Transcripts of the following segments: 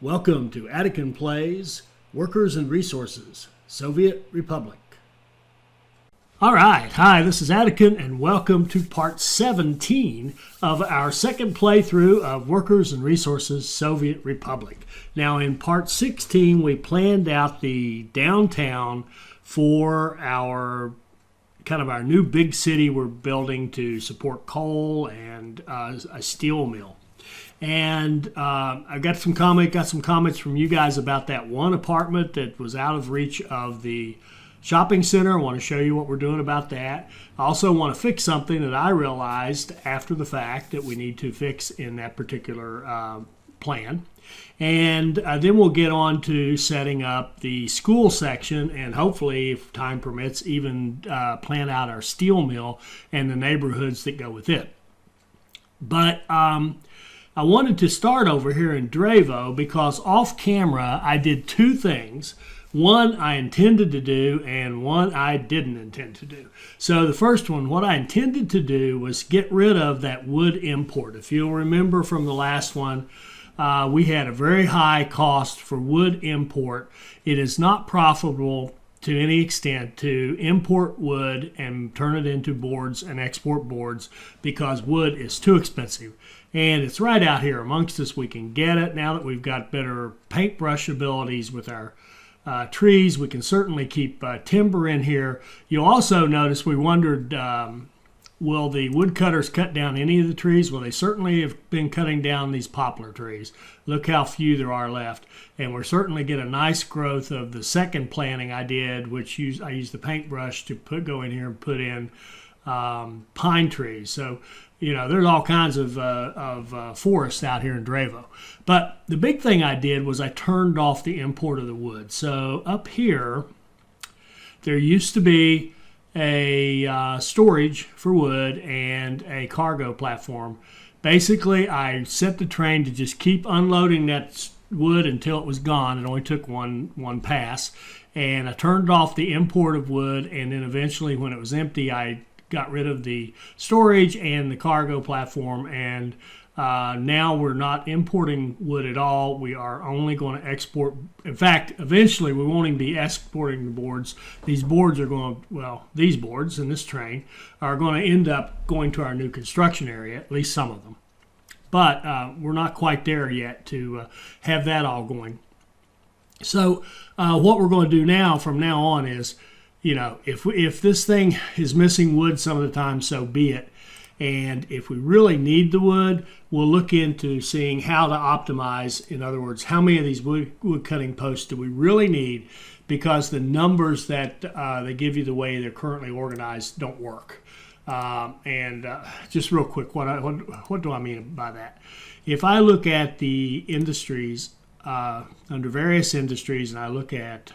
Welcome to Attican Plays, Workers and Resources, Soviet Republic. All right, hi, this is Attican, and welcome to part 17 of our second playthrough of Workers and Resources, Soviet Republic. Now, in part 16, we planned out the downtown for our our new big city we're building to support coal and a steel mill. And I got some comments from you guys about that one apartment that was out of reach of the shopping center. I want to show you what we're doing about that. I also want to fix something that I realized after the fact that we need to fix in that particular plan. And then we'll get on to setting up the school section and hopefully, if time permits, even plan out our steel mill and the neighborhoods that go with it. But I wanted to start over here in Dravo because off camera I did two things. One I intended to do and one I didn't intend to do. So the first one, what I intended to do was get rid of that wood import. If you'll remember from the last one, we had a very high cost for wood import. It is not profitable to any extent to import wood and turn it into boards and export boards because wood is too expensive. And it's right out here amongst us. We can get it now that we've got better paintbrush abilities with our trees. We can certainly keep timber in here. You'll also notice we wondered, will the woodcutters cut down any of the trees? Well, they certainly have been cutting down these poplar trees. Look how few there are left. And we're certainly get a nice growth of the second planting I did, which I used the paintbrush to go in here and put in pine trees. So, you know, there's all kinds of forests out here in Dravo. But the big thing I did was I turned off the import of the wood. So up here, there used to be a storage for wood and a cargo platform. Basically, I set the train to just keep unloading that wood until it was gone. It only took one pass. And I turned off the import of wood, and then eventually when it was empty, I got rid of the storage and the cargo platform, and now we're not importing wood at all. We are only going to export. In fact, eventually we won't even be exporting the boards. These boards are going, these boards in this train are going to end up going to our new construction area, at least some of them. But we're not quite there yet to have that all going. So what we're going to do now from now on is, you know, if this thing is missing wood some of the time, so be it. And if we really need the wood, we'll look into seeing how to optimize. In other words, how many of these wood cutting posts do we really need? Because the numbers that they give you the way they're currently organized don't work. Just real quick, what do I mean by that? If I look at the industries, under various industries, and I look at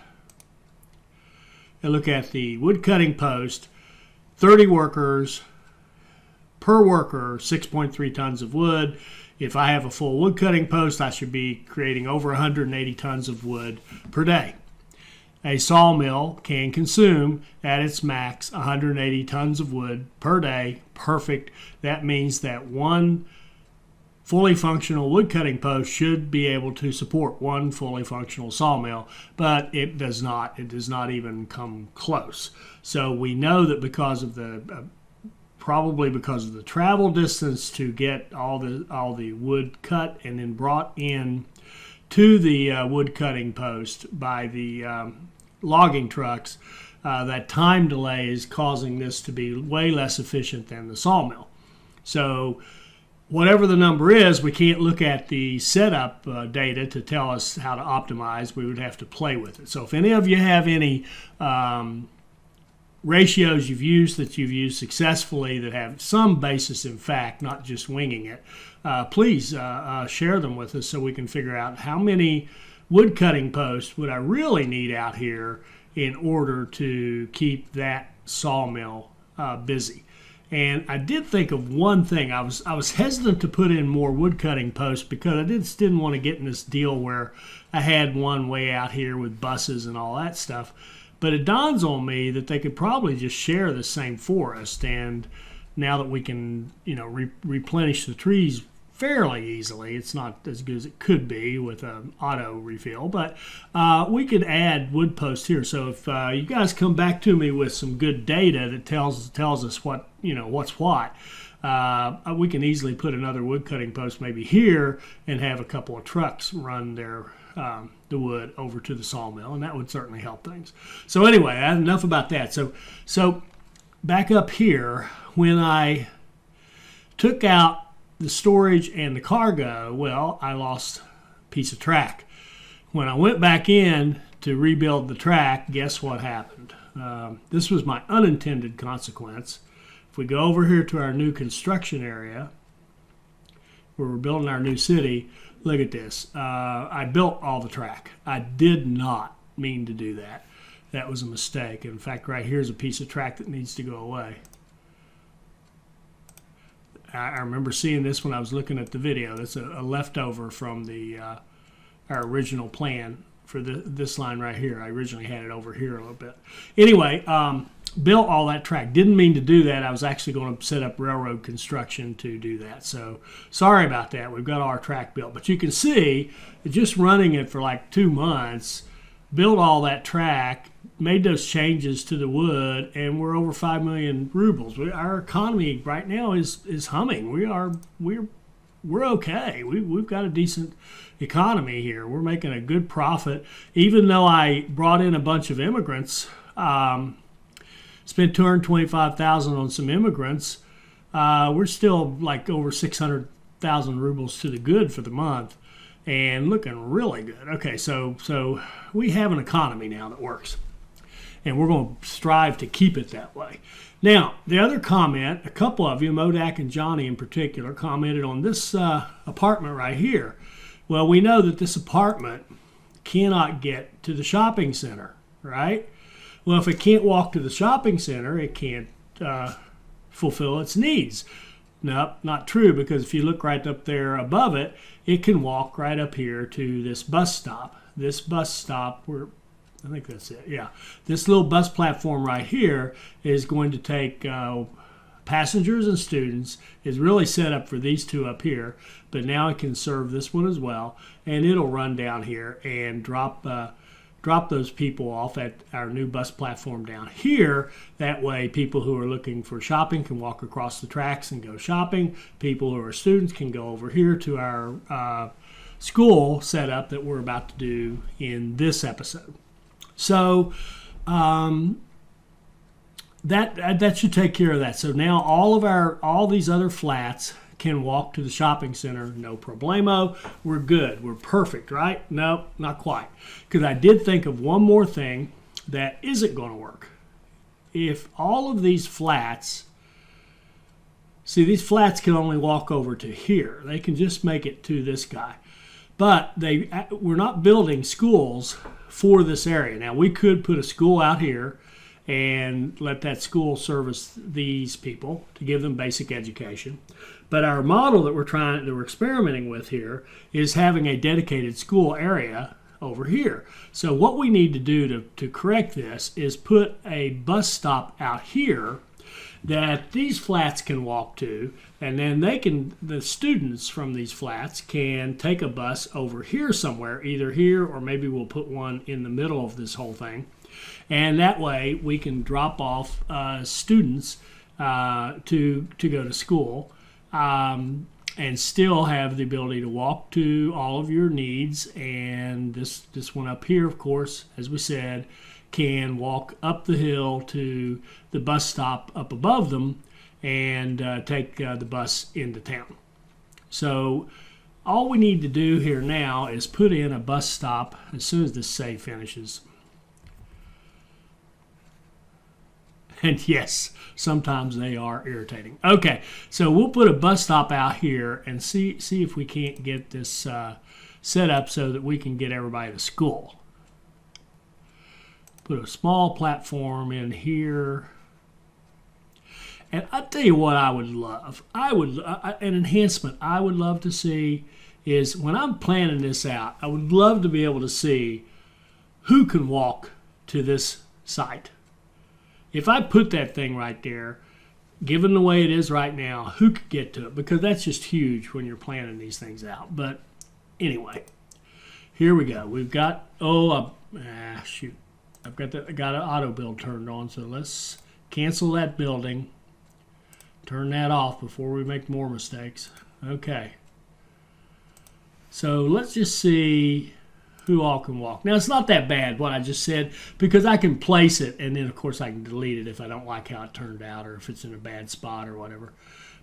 the wood cutting post, 30 workers, per worker, 6.3 tons of wood. If I have a full wood cutting post, I should be creating over 180 tons of wood per day. A sawmill can consume at its max 180 tons of wood per day. Perfect. That means that one fully functional wood cutting post should be able to support one fully functional sawmill, but it does not. It does not even come close. So we know that because of the probably because of the travel distance to get all the wood cut and then brought in to the wood cutting post by the logging trucks, that time delay is causing this to be way less efficient than the sawmill. So whatever the number is, we can't look at the setup data to tell us how to optimize. We would have to play with it. So if any of you have any ratios you've used successfully that have some basis in fact, not just winging it, please share them with us so we can figure out how many wood cutting posts would I really need out here in order to keep that sawmill busy. And I did think of one thing. I was hesitant to put in more wood cutting posts because I just didn't want to get in this deal where I had one way out here with buses and all that stuff. But it dawns on me that they could probably just share the same forest, and now that we can, replenish the trees fairly easily. It's not as good as it could be with an auto refill, but we could add wood posts here. So if you guys come back to me with some good data that tells us what, what's what, we can easily put another wood cutting post maybe here and have a couple of trucks run the wood over to the sawmill, and that would certainly help things. So anyway, enough about that. So back up here, when I took out the storage and the cargo, well, I lost a piece of track. When I went back in to rebuild the track, guess what happened? This was my unintended consequence. If we go over here to our new construction area, where we're building our new city, look at this. I built all the track. I did not mean to do that. That was a mistake. In fact, right here's a piece of track that needs to go away. I remember seeing this when I was looking at the video. That's a leftover from our original plan for this line right here. I originally had it over here a little bit. Anyway, built all that track. Didn't mean to do that. I was actually going to set up railroad construction to do that. So sorry about that. We've got our track built. But you can see, just running it for like 2 months, built all that track, made those changes to the wood, and we're over 5 million rubles. Our economy right now is humming. We're okay. We've got a decent economy here. We're making a good profit. Even though I brought in a bunch of immigrants, spent $225,000 on some immigrants, we're still like over 600,000 rubles to the good for the month, and looking really good. Okay, so we have an economy now that works, and we're going to strive to keep it that way. Now, the other comment, a couple of you, Modak and Johnny in particular, commented on this apartment right here. Well, we know that this apartment cannot get to the shopping center, right? Well, if it can't walk to the shopping center, it can't fulfill its needs. No, not true, because if you look right up there above it, it can walk right up here to this bus stop. This bus stop, I think that's it, yeah. This little bus platform right here is going to take passengers and students. Is really set up for these two up here, but now it can serve this one as well, and it'll run down here and drop those people off at our new bus platform down here. That way, people who are looking for shopping can walk across the tracks and go shopping. People who are students can go over here to our school setup that we're about to do in this episode. So that should take care of that. So now all these other flats can walk to the shopping center, no problemo. We're good. We're perfect, right? No, not quite. Because I did think of one more thing that isn't going to work. If all of these flats, see, these flats can only walk over to here. They can just make it to this guy. But we're not building schools for this area. Now, we could put a school out here and let that school service these people to give them basic education. But our model that we're experimenting with here is having a dedicated school area over here. So what we need to do to correct this is put a bus stop out here that these flats can walk to, and then the students from these flats can take a bus over here somewhere, either here or maybe we'll put one in the middle of this whole thing. And that way we can drop off students to go to school and still have the ability to walk to all of your needs. And this one up here, of course, as we said, can walk up the hill to the bus stop up above them and take the bus into town. So all we need to do here now is put in a bus stop as soon as this save finishes. And yes, sometimes they are irritating. Okay, so we'll put a bus stop out here and see if we can't get this set up so that we can get everybody to school. Put a small platform in here. And I'll tell you what I would love. An enhancement I would love to see is when I'm planning this out, I would love to be able to see who can walk to this site. If I put that thing right there, given the way it is right now, who could get to it? Because that's just huge when you're planning these things out. But anyway, here we go. We've got, shoot. I got an auto build turned on, so let's cancel that building. Turn that off before we make more mistakes. Okay. So let's just see who all can walk. Now, it's not that bad what I just said, because I can place it, and then, of course, I can delete it if I don't like how it turned out or if it's in a bad spot or whatever.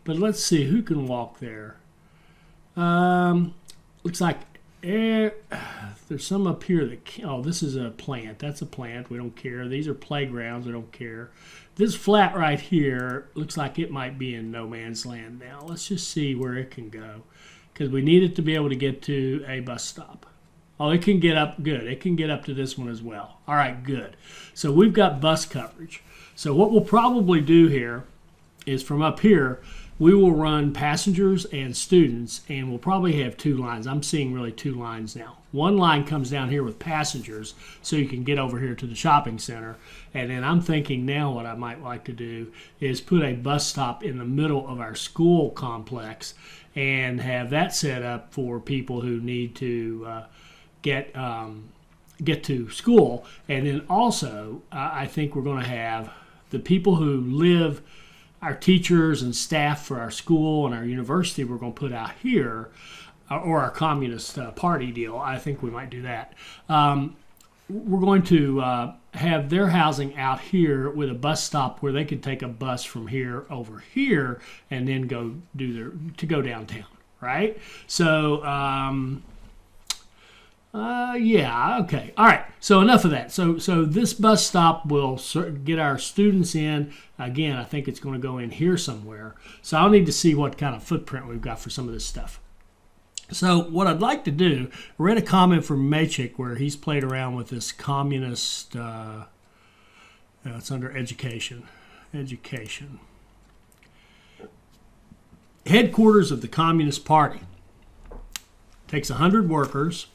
But let's see who can walk there. Looks like there's some up here that this is a plant. That's a plant. We don't care. These are playgrounds. We don't care. This flat right here looks like it might be in no man's land now. Let's just see where it can go, because we need it to be able to get to a bus stop. Oh, it can get up. Good. It can get up to this one as well. All right, good. So we've got bus coverage. So what we'll probably do here is from up here, we will run passengers and students, and we'll probably have two lines. I'm seeing really two lines now. One line comes down here with passengers, so you can get over here to the shopping center. And then I'm thinking now what I might like to do is put a bus stop in the middle of our school complex and have that set up for people who need to get to school. And then also, I think we're going to have the people who live, our teachers and staff for our school and our university, we're going to put out here, or our Communist Party deal. I think we might do that. We're going to have their housing out here with a bus stop where they can take a bus from here over here and then go go downtown, right? So, yeah, okay. All right, so enough of that. So this bus stop will get our students in. Again, I think it's going to go in here somewhere. So I'll need to see what kind of footprint we've got for some of this stuff. So what I'd like to do, I read a comment from Machik where he's played around with this communist, it's under education. Headquarters of the Communist Party. Takes 100 workers.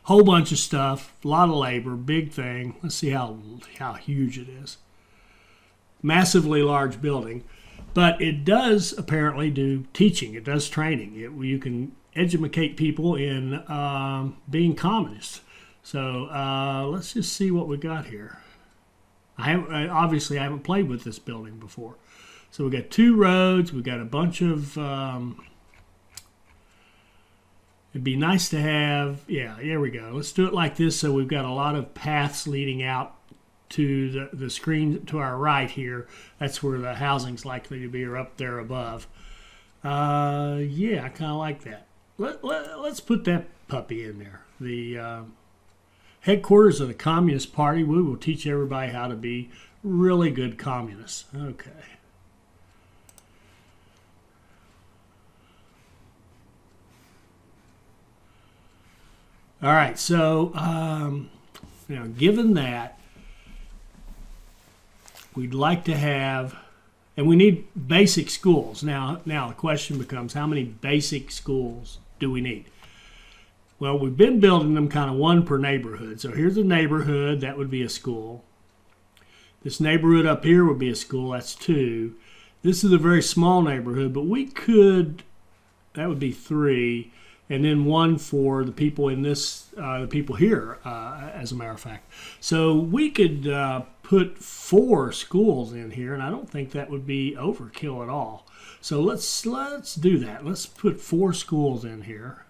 Whole bunch of stuff, a lot of labor, big thing. Let's see how huge it is. Massively large building, but it does apparently do teaching. It does training. You can educate people in being communists. So let's just see what we got here. Obviously I haven't played with this building before. So we got 2 roads. We got a bunch of. It'd be nice to have, yeah, here we go. Let's do it like this so we've got a lot of paths leading out to the screen to our right here. That's where the housing's likely to be, or up there above. Yeah, I kind of like that. Let's put that puppy in there. The headquarters of the Communist Party. We will teach everybody how to be really good communists. Okay. All right, so given that, we'd like to have, and we need basic schools. Now the question becomes, how many basic schools do we need? Well, we've been building them kind of one per neighborhood. So here's a neighborhood, that would be a school. This neighborhood up here would be a school, that's 2. This is a very small neighborhood, but we could, that would be 3. And then 1 for the people in this, the people here, as a matter of fact. So we could put 4 schools in here, and I don't think that would be overkill at all. So let's do that. Let's put 4 schools in here.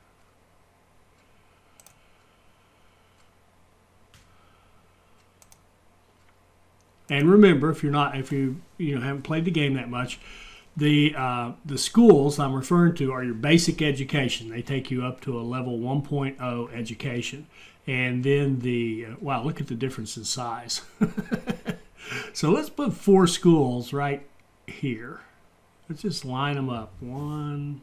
And remember, if you haven't played the game that much, the schools I'm referring to are your basic education. They take you up to a level 1.0 education. And then wow, look at the difference in size. So let's put 4 schools right here. Let's just line them up. 1,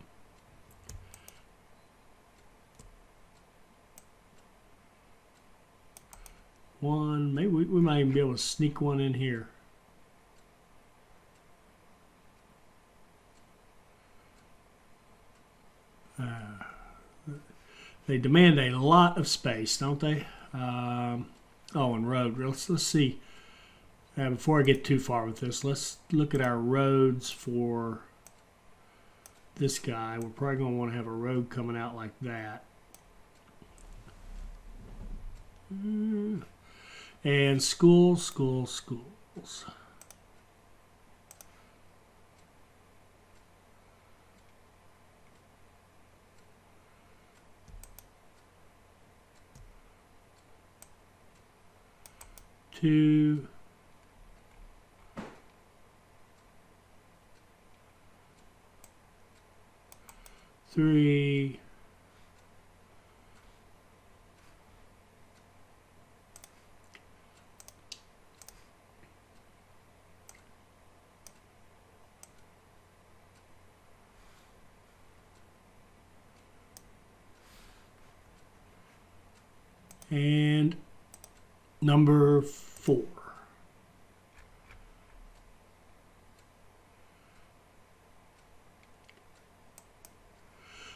maybe we might even be able to sneak 1 in here. They demand a lot of space, don't they? And road. Let's see. Before I get too far with this, let's look at our roads for this guy. We're probably going to want to have a road coming out like that. And schools. 2, 3, and number 4.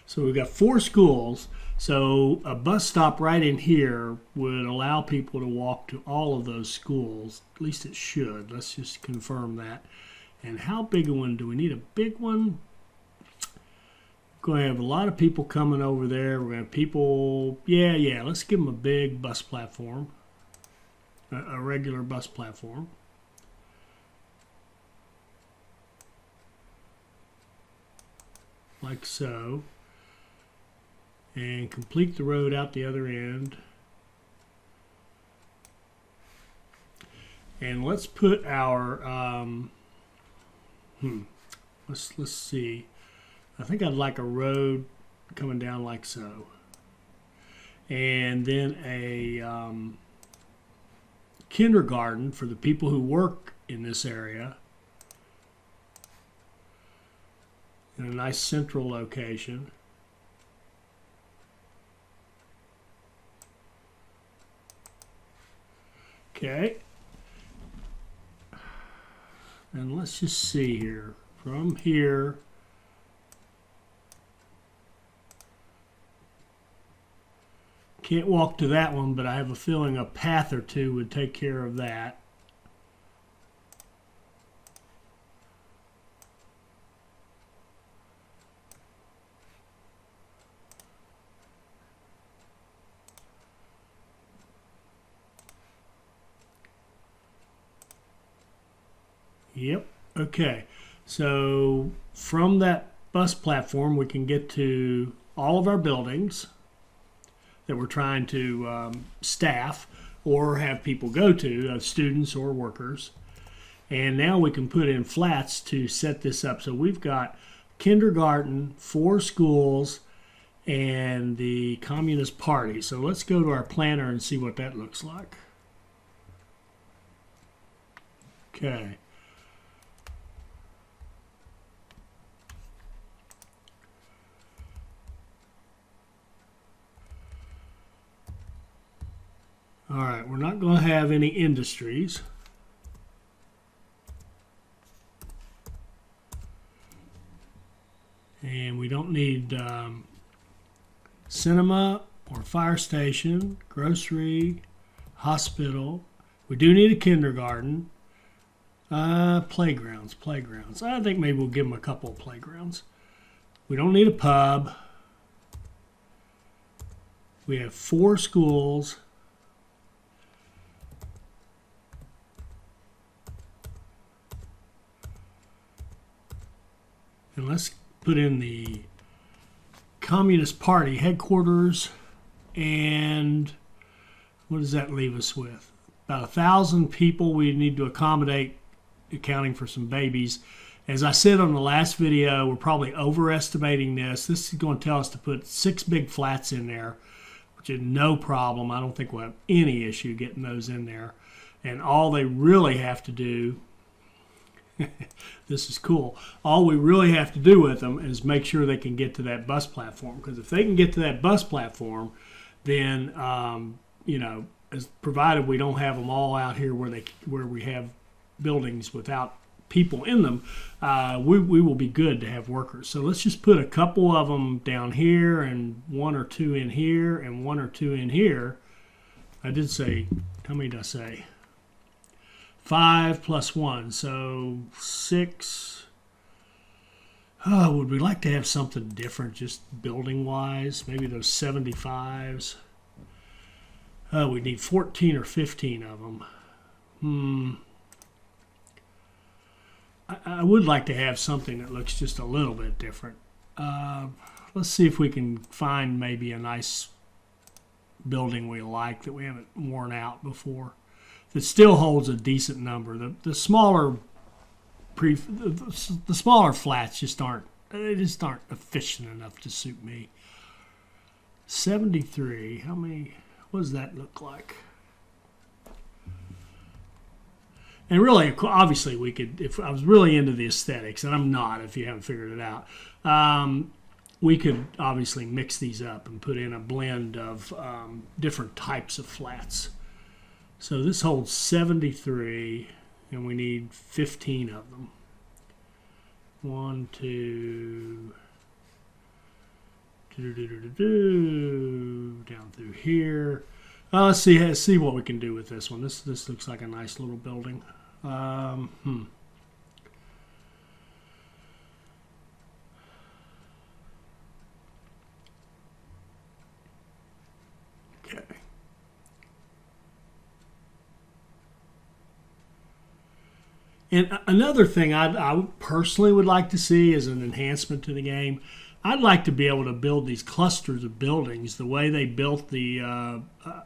So we've got 4 schools. So a bus stop right in here would allow people to walk to all of those schools. At least it should. Let's just confirm that. And how big a one? Do we need a big one? We're going to have a lot of people coming over there. We're going to have people, yeah, let's give them a big bus platform, a regular bus platform. Like so. And complete the road out the other end. And let's put our, let's see. I think I'd like a road coming down like so. And then a kindergarten for the people who work in this area. In a nice central location. Okay. And let's just see here. From here, can't walk to that one, but I have a feeling a path or two would take care of that. Yep. Okay. So from that bus platform, we can get to all of our buildings that we're trying to staff or have people go to, students or workers. And now we can put in flats to set this up. So we've got kindergarten, 4 schools, and the Communist Party. So let's go to our planner and see what that looks like. Okay. All right, we're not going to have any industries. And we don't need cinema or fire station, grocery, hospital. We do need a kindergarten. Playgrounds. I think maybe we'll give them a couple of playgrounds. We don't need a pub. We have 4 schools. And let's put in the Communist Party headquarters, and what does that leave us with? About 1,000 people we need to accommodate, accounting for some babies. As I said on the last video, we're probably overestimating this. This is going to tell us to put 6 big flats in there, which is no problem. I don't think we'll have any issue getting those in there. And all they really have to do, this is cool. All we really have to do with them is make sure they can get to that bus platform. Because if they can get to that bus platform, then you know, as provided we don't have them all out here where we have buildings without people in them, we will be good to have workers. So let's just put a couple of them down here, and 1 or 2 in here, and 1 or 2 in here. I did say, how many did I say? 5 plus 1, so 6. Oh, would we like to have something different, just building-wise? Maybe those 75s. Oh, we need 14 or 15 of them. I would like to have something that looks just a little bit different. Let's see if we can find maybe a nice building we like that we haven't worn out before, that still holds a decent number. The smaller the smaller flats just aren't efficient enough to suit me. 73. How many? What does that look like? And really, obviously, we could, if I was really into the aesthetics, and I'm not if you haven't figured it out, we could obviously mix these up and put in a blend of different types of flats. So this holds 73, and we need 15 of them. 1, 2, down through here. Let's see what we can do with this one. This looks like a nice little building. Okay. And another thing I personally would like to see as an enhancement to the game, I'd like to be able to build these clusters of buildings the way they built the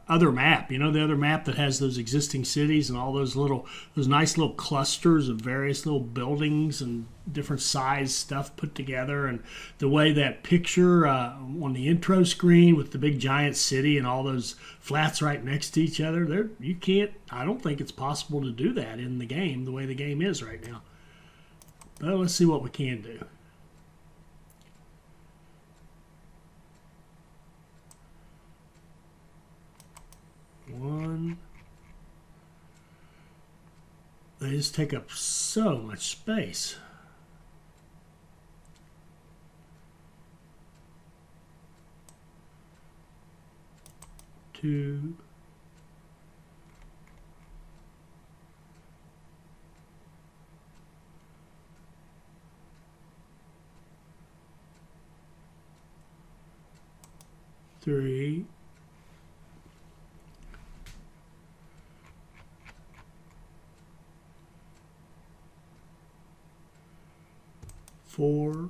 other map. You know, the other map that has those existing cities and all those nice little clusters of various little buildings and different size stuff put together. And the way that picture on the intro screen with the big giant city and all those flats right next to each other, I don't think it's possible to do that in the game the way the game is right now. But let's see what we can do. One. They just take up so much space. 2. 3. 4.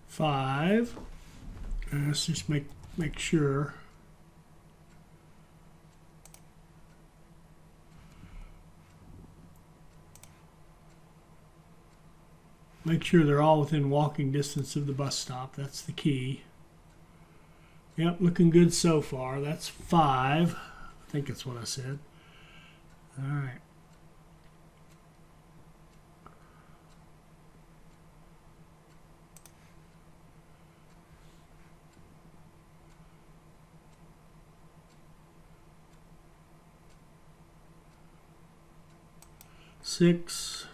5. Let's just make sure. Make sure they're all within walking distance of the bus stop. That's the key. Yep, looking good so far. That's 5. I think that's what I said. All right. Six.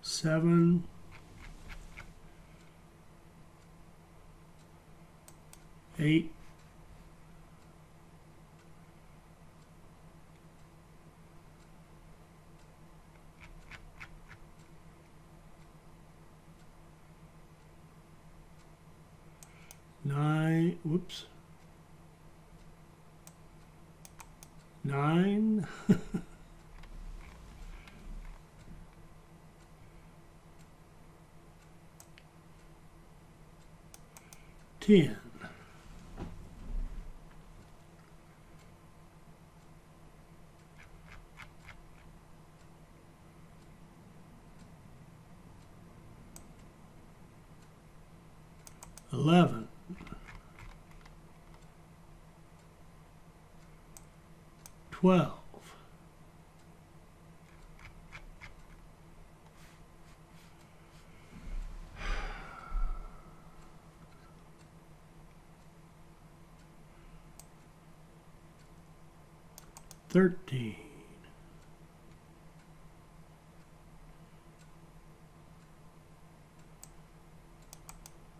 7. 8. 9. Whoops. 9. 10. 11, 12, 13,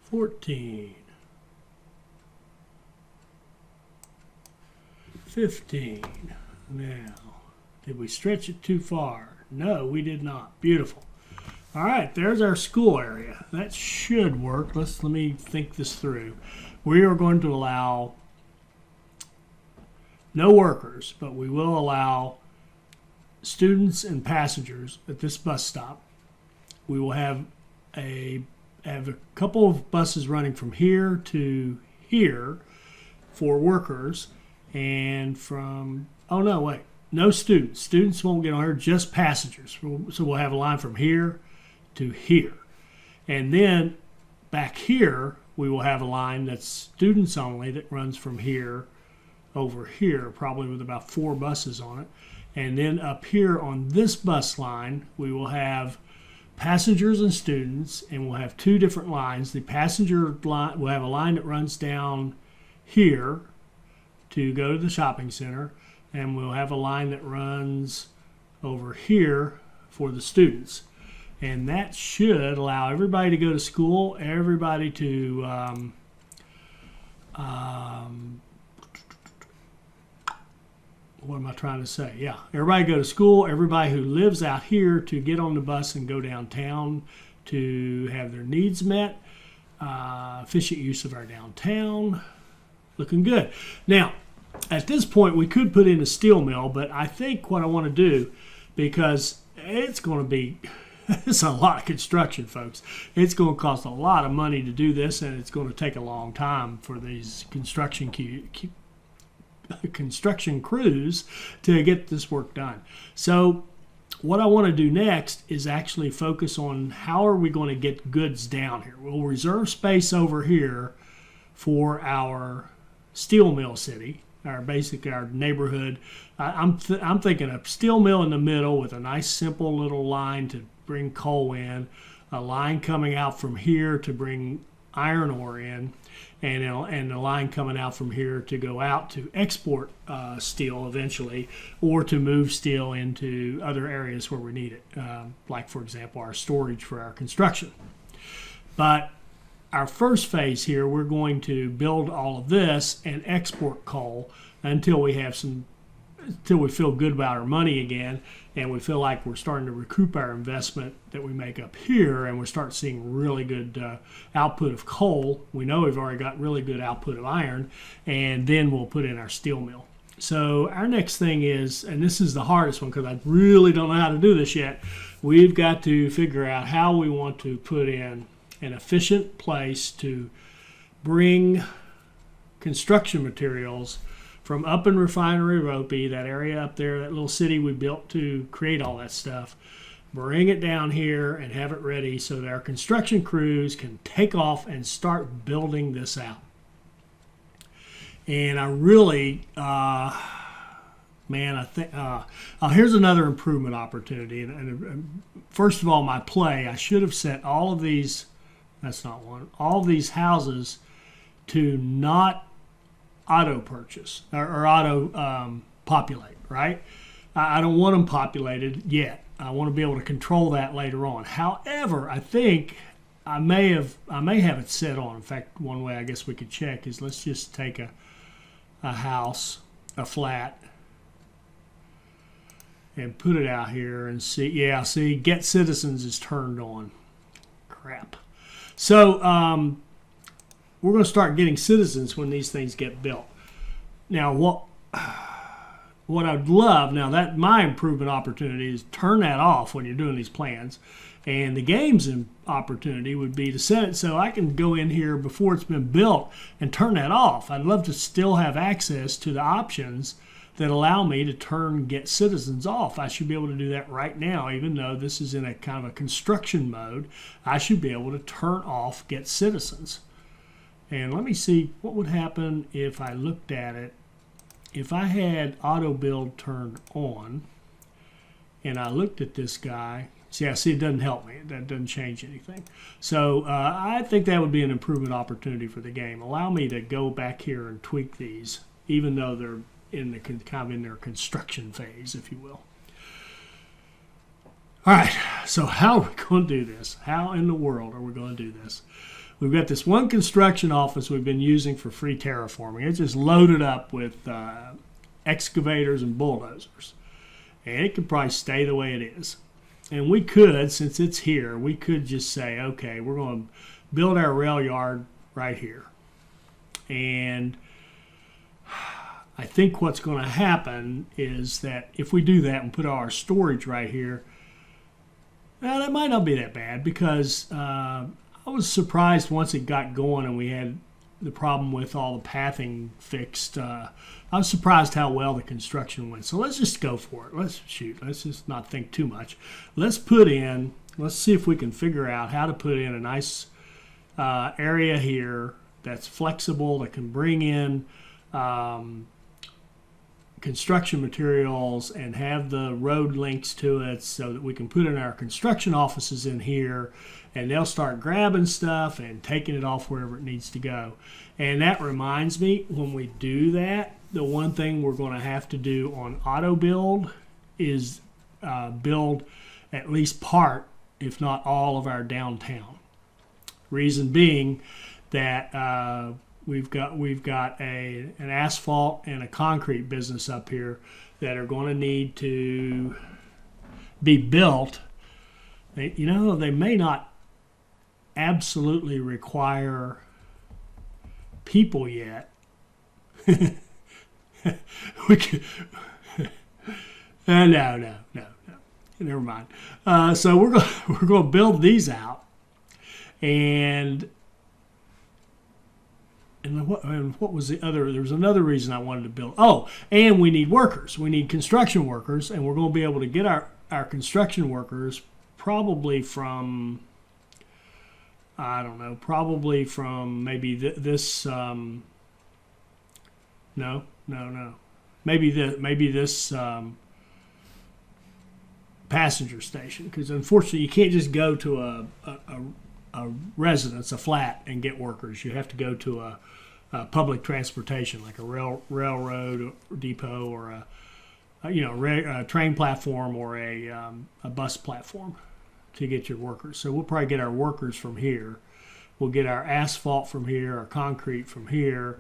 14, 15. Now, did we stretch it too far? No, we did not. Beautiful. All right, there's our school area. That should work. Let me think this through. We are going to allow no workers, but we will allow students and passengers at this bus stop. We will have a couple of buses running from here to here for workers, and from, oh no, wait, no students. Students won't get on here, just passengers. So we'll have a line from here to here. And then back here, we will have a line that's students only that runs from here over here, probably with about 4 buses on it. And then up here on this bus line, we will have passengers and students, and we'll have 2 different lines. The passenger line, we'll have a line that runs down here to go to the shopping center, and we'll have a line that runs over here for the students. And that should allow everybody to go to school, everybody to what am I trying to say? Yeah, everybody go to school, everybody who lives out here to get on the bus and go downtown to have their needs met. Efficient use of our downtown. Looking good. Now, at this point, we could put in a steel mill, but I think what I want to do, because it's going to be, it's a lot of construction, folks. It's going to cost a lot of money to do this, and it's going to take a long time for these construction crews to get this work done. So what I want to do next is actually focus on how are we going to get goods down here. We'll reserve space over here for our steel mill city, our neighborhood. I'm thinking a steel mill in the middle with a nice simple little line to bring coal in, a line coming out from here to bring iron ore in, and a line coming out from here to go out to export steel eventually, or to move steel into other areas where we need it, like, for example, our storage for our construction. But our first phase here, we're going to build all of this and export coal until we feel good about our money again, and we feel like we're starting to recoup our investment that we make up here, and we start seeing really good output of coal. We know we've already got really good output of iron, and then we'll put in our steel mill. So our next thing is, and this is the hardest one because I really don't know how to do this yet, we've got to figure out how we want to put in an efficient place to bring construction materials from up in Refinery Ropey, that area up there, that little city we built to create all that stuff, bring it down here and have it ready so that our construction crews can take off and start building this out. And I really, man, I think, here's another improvement opportunity. And first of all, my play, I should have set all of these, that's not one, all of these houses to not auto purchase or auto populate, right? I don't want them populated yet. I want to be able to control that later on. However, I think I may have it set on. In fact, one way I guess we could check is let's just take a house, a flat, and put it out here and see. Yeah, see, Get Citizens is turned on. Crap. So we're going to start getting citizens when these things get built. Now, what I'd love, now that my improvement opportunity is turn that off when you're doing these plans. And the game's opportunity would be to set it so I can go in here before it's been built and turn that off. I'd love to still have access to the options that allow me to turn Get Citizens off. I should be able to do that right now, even though this is in a kind of a construction mode. I should be able to turn off Get Citizens. And let me see what would happen if I looked at it. If I had auto build turned on and I looked at this guy, see, it doesn't help me. That doesn't change anything. So I think that would be an improvement opportunity for the game. Allow me to go back here and tweak these, even though they're in the kind of in their construction phase, if you will. All right, so how are we going to do this? How in the world are we going to do this? We've got this one construction office we've been using for free terraforming. It's just loaded up with excavators and bulldozers. And it could probably stay the way it is. And we could, since it's here, we could just say, okay, we're going to build our rail yard right here. And I think what's going to happen is that if we do that and put our storage right here, well, that might not be that bad, because I was surprised once it got going and we had the problem with all the pathing fixed. I was surprised how well the construction went. So let's just go for it. Let's just not think too much. Let's see if we can figure out how to put in a nice area here that's flexible, that can bring in construction materials and have the road links to it, so that we can put in our construction offices in here, and they'll start grabbing stuff and taking it off wherever it needs to go. And that reminds me, when we do that, the one thing we're going to have to do on auto build is build at least part, if not all, of our downtown. Reason being that we've got an asphalt and a concrete business up here that are going to need to be built. They may not absolutely require people yet. We could, no. Never mind. So we're going to build these out, and what was the other? There was another reason I wanted to build. Oh, and we need workers. We need construction workers, and we're going to be able to get our construction workers probably from, I don't know, probably from maybe this. No. Maybe this passenger station, because unfortunately you can't just go to a residence, a flat, and get workers. You have to go to a public transportation, like a railroad depot, or a train platform, or a bus platform, to get your workers. So we'll probably get our workers from here. We'll get our asphalt from here, our concrete from here.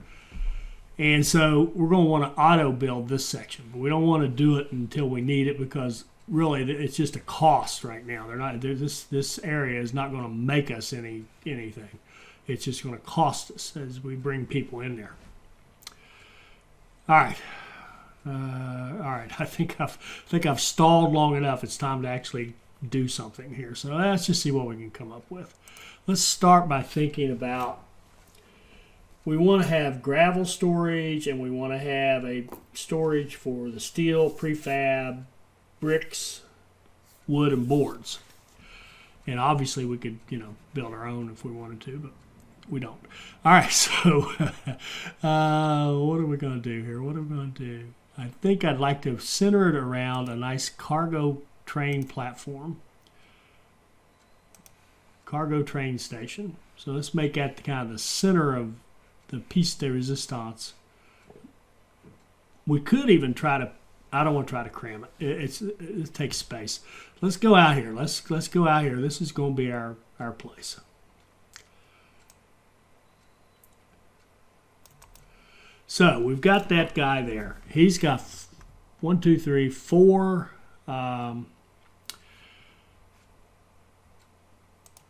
And so we're going to want to auto build this section, but we don't want to do it until we need it, because really it's just a cost right now. This area is not going to make us anything. It's just going to cost us as we bring people in there. All right. I think I've stalled long enough. It's time to actually do something here. So let's just see what we can come up with. Let's start by thinking about, we want to have gravel storage, and we want to have a storage for the steel, prefab, bricks, wood, and boards. And obviously we could, build our own if we wanted to, but we don't. All right, so what are we going to do here? I think I'd like to center it around a nice cargo train platform. Cargo train station. So let's make that kind of the center of the piece de resistance. We could even try to, I don't want to try to cram it. It takes space. Let's go out here. Let's go out here. This is going to be our place. So we've got that guy there. He's got 1, 2, 3, 4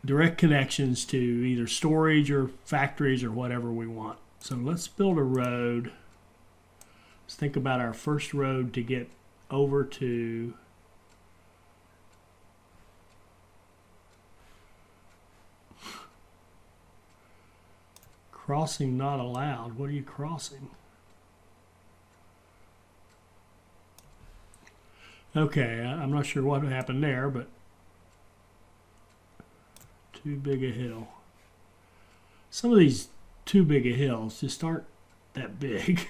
direct connections to either storage or factories or whatever we want. So let's build a road. Let's think about our first road to get over to crossing not allowed. What are you crossing? Okay, I'm not sure what happened there, but too big a hill. Some of these too big of hills, just aren't that big.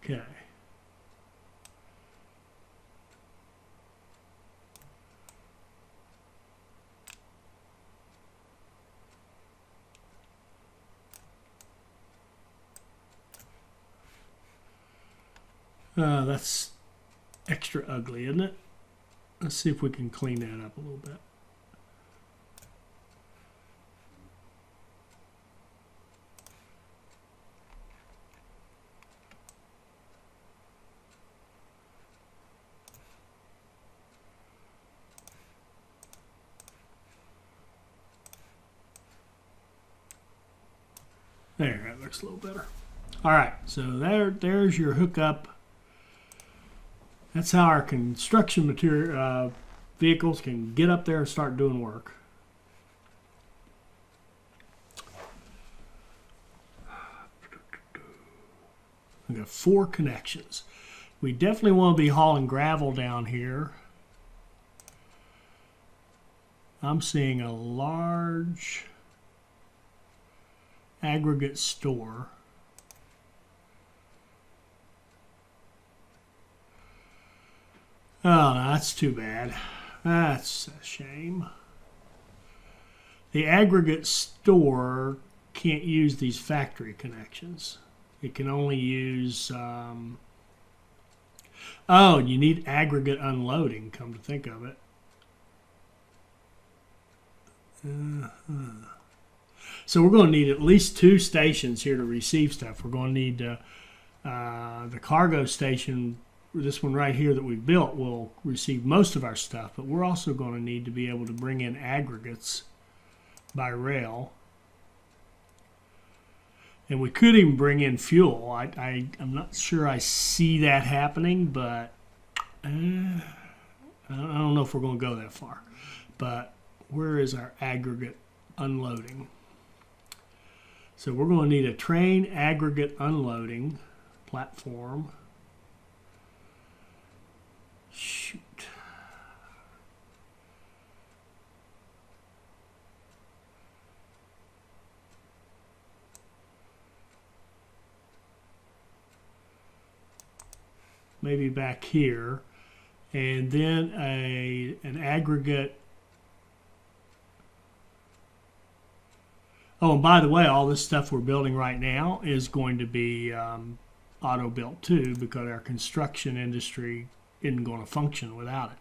Okay. That's extra ugly, isn't it? Let's see if we can clean that up a little bit. There, that looks a little better. All right, so there's your hookup. That's how our construction material vehicles can get up there and start doing work. We got 4 connections. We definitely want to be hauling gravel down here. I'm seeing a large aggregate store. Oh, no, that's too bad. That's a shame. The aggregate store can't use these factory connections. It can only use... oh, you need aggregate unloading, come to think of it. So we're going to need at least 2 stations here to receive stuff. We're going to need the cargo station, this one right here that we built, will receive most of our stuff, but we're also going to need to be able to bring in aggregates by rail. And we could even bring in fuel. I'm not sure I see that happening, but I don't know if we're going to go that far. But where is our aggregate unloading? So we're going to need a train aggregate unloading platform. Shoot. Maybe back here, and then an aggregate. Oh, and by the way, all this stuff we're building right now is going to be auto built too, because our construction industry isn't going to function without it.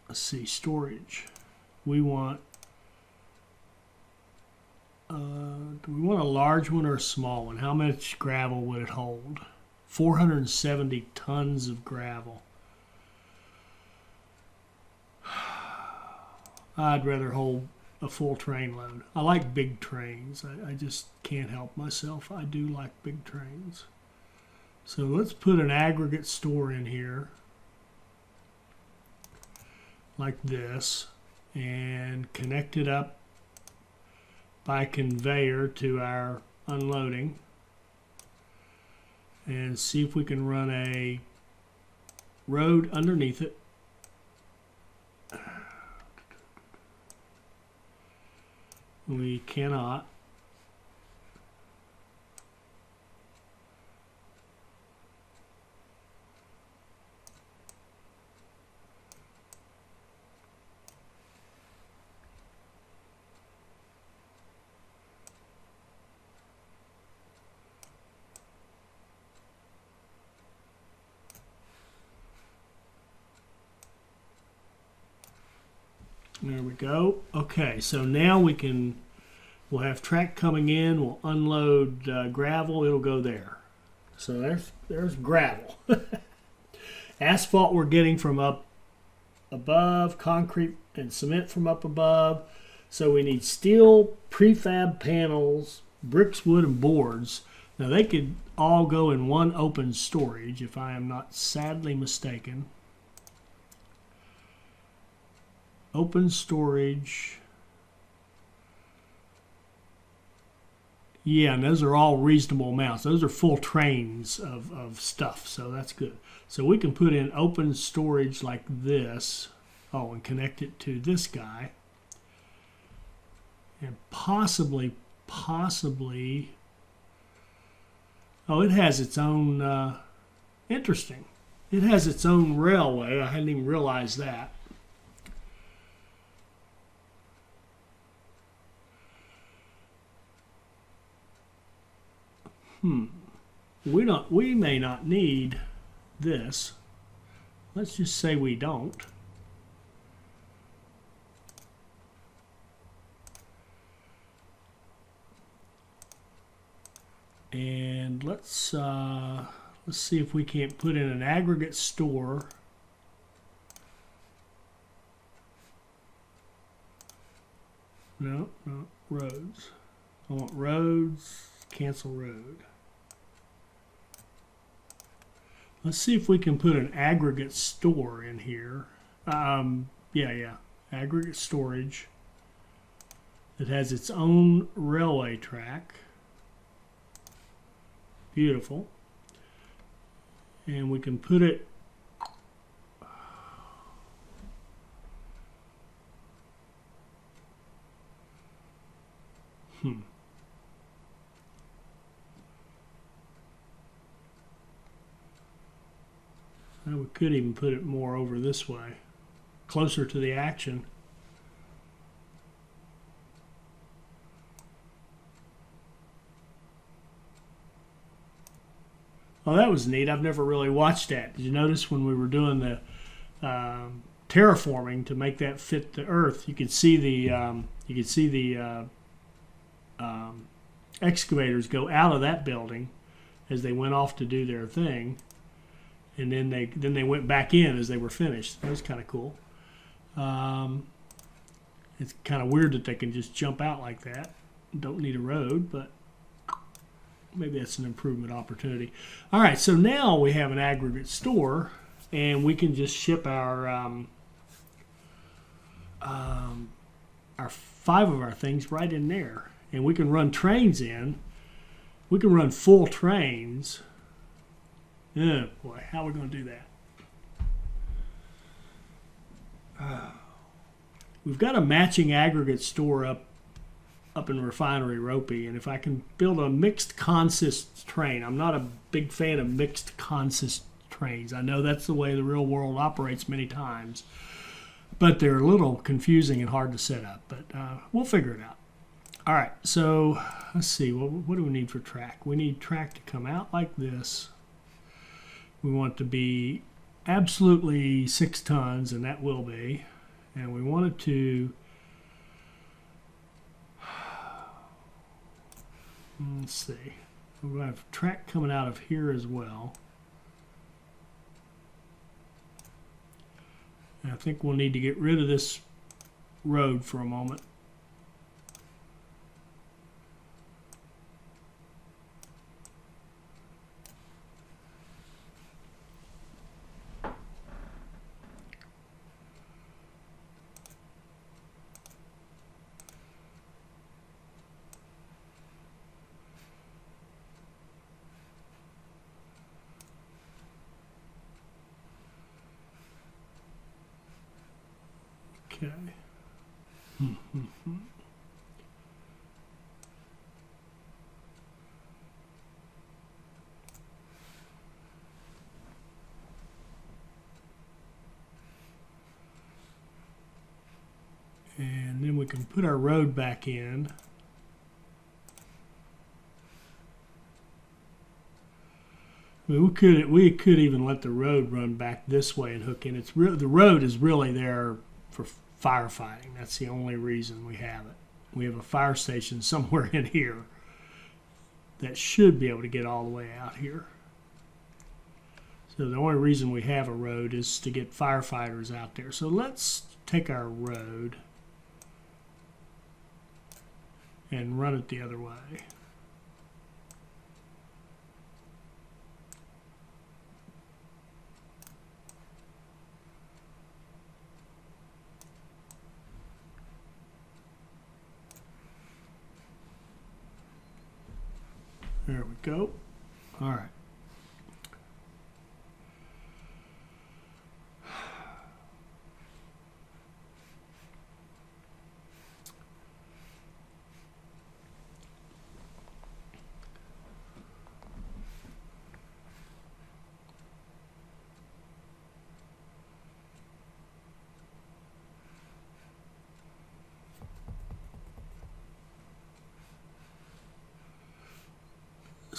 Let's see, storage. We want. Do we want a large one or a small one? How much gravel would it hold? 470 tons of gravel. I'd rather hold a full train load. I like big trains. I just can't help myself. I do like big trains. So let's put an aggregate store in here like this and connect it up by conveyor to our unloading, and see if we can run a road underneath it. We cannot. There we go. Okay, so now we'll have track coming in, we'll unload gravel, it'll go there. So there's gravel. Asphalt we're getting from up above, concrete and cement from up above. So we need steel, prefab panels, bricks, wood, and boards. Now they could all go in one open storage if I am not sadly mistaken. Open storage. Yeah, and those are all reasonable amounts. Those are full trains of stuff, so that's good. So we can put in open storage like this. Oh, and connect it to this guy. And possibly, oh, it has its own, interesting. It has its own railway. I hadn't even realized that. We may not need this. Let's just say we don't. And let's see if we can't put in an aggregate store. No, roads. I want roads, cancel road. Let's see if we can put an aggregate store in here. Yeah, aggregate storage. It has its own railway track. Beautiful. And we can put it we could even put it more over this way, closer to the action. Oh, that was neat. I've never really watched that. Did you notice when we were doing the terraforming to make that fit the Earth? You could see the excavators go out of that building as they went off to do their thing, and then they went back in as they were finished. That was kind of cool. It's kind of weird that they can just jump out like that. Don't need a road, but maybe that's an improvement opportunity. All right, so now we have an aggregate store, and we can just ship our 5 of our things right in there, and we can run trains in. We can run full trains. Oh boy, how are we going to do that? We've got a matching aggregate store up in Refinery Ropey, and if I can build a mixed consist train, I'm not a big fan of mixed consist trains. I know that's the way the real world operates many times, but they're a little confusing and hard to set up, but we'll figure it out. All right, so let's see, what do we need for track? We need track to come out like this. We want it to be absolutely 6 tons, and that will be, and we want it to, let's see, we're going to have track coming out of here as well. And I think we'll need to get rid of this road for a moment. Okay. And then we can put our road back in. I mean, we could even let the road run back this way and hook in. The road is really there for firefighting. That's the only reason we have it. We have a fire station somewhere in here that should be able to get all the way out here. So the only reason we have a road is to get firefighters out there. So let's take our road and run it the other way. There we go. All right.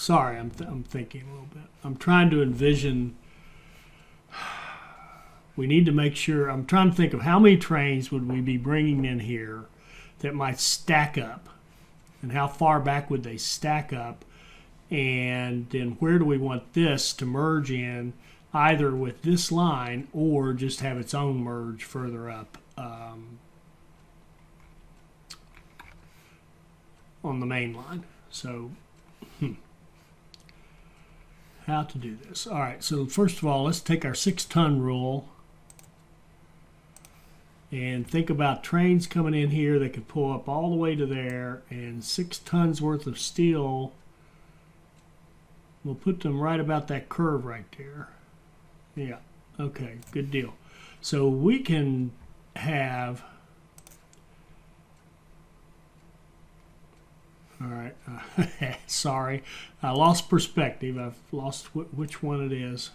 sorry, I'm thinking a little bit. I'm trying to envision. We need to make sure. I'm trying to think of how many trains would we be bringing in here that might stack up, and how far back would they stack up, and then where do we want this to merge in, either with this line or just have its own merge further up on the main line. So how to do this. All right, so first of all, let's take our 6-ton rule and think about trains coming in here that could pull up all the way to there, and 6 tons worth of steel. We'll put them right about that curve right there. Yeah, okay, good deal. So we can have, all right, sorry, I lost perspective. I've lost which one it is.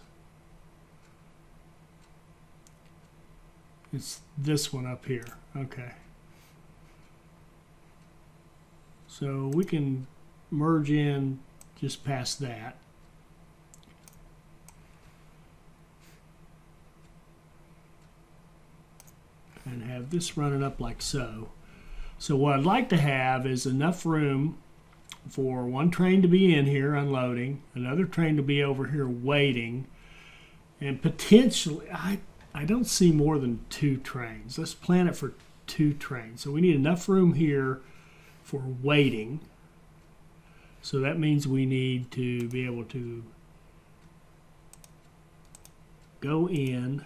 It's this one up here. Okay. So we can merge in just past that. And have this running up like so. So what I'd like to have is enough room for one train to be in here unloading, another train to be over here waiting, and potentially, I don't see more than 2 trains. Let's plan it for 2 trains. So we need enough room here for waiting. So that means we need to be able to go in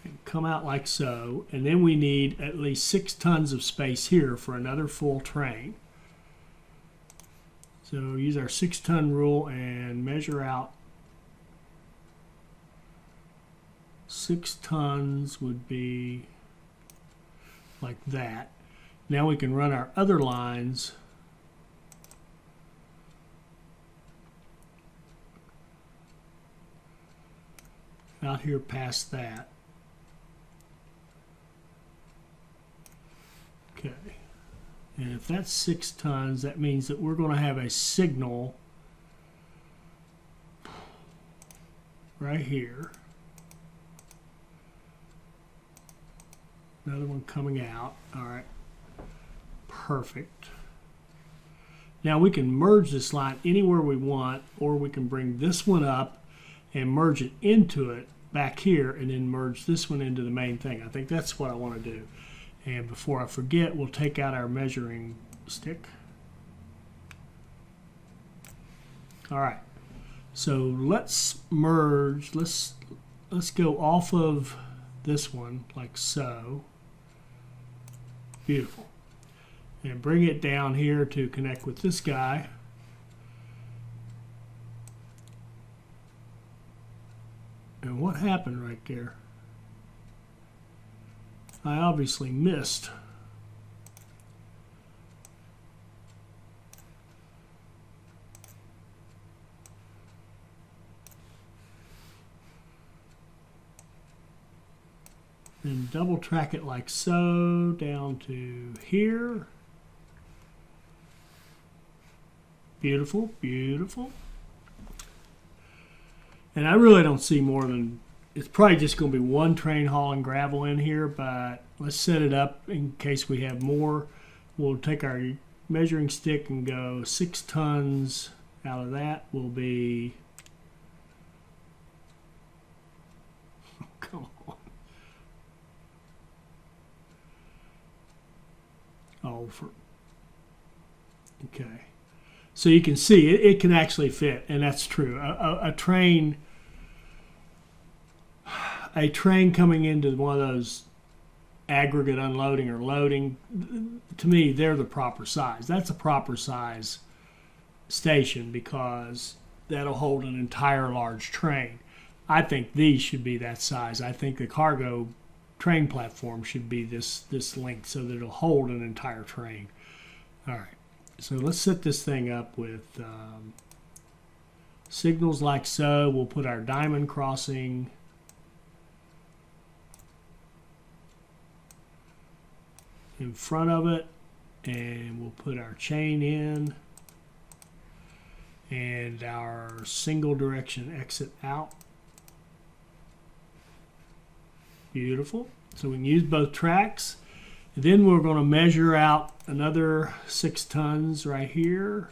and come out like so. And then we need at least 6 tons of space here for another full train. So use our 6-ton rule and measure out 6 tons would be like that. Now we can run our other lines out here past that. Okay. And if that's 6 tons, that means that we're going to have a signal right here. Another one coming out. All right. Perfect. Now we can merge this line anywhere we want, or we can bring this one up and merge it into it back here, and then merge this one into the main thing. I think that's what I want to do. And before I forget, we'll take out our measuring stick. All right. So let's merge. Let's go off of this one like so. Beautiful. And bring it down here to connect with this guy. And what happened right there? I obviously missed. And double track it like so down to here. Beautiful, beautiful. And I really don't see more than, it's probably just going to be 1 train hauling gravel in here, but let's set it up in case we have more. We'll take our measuring stick and go 6 tons out of that will be, oh, come on. Oh, okay. So you can see it can actually fit, and that's true. A train coming into one of those aggregate unloading or loading, to me, they're the proper size. That's a proper size station because that'll hold an entire large train. I think these should be that size. I think the cargo train platform should be this length so that it'll hold an entire train. All right. So let's set this thing up with signals like so. We'll put our diamond crossing. in front of it, and we'll put our chain in and our single direction exit out. Beautiful. So we can use both tracks. And then we're going to measure out another 6 tons right here.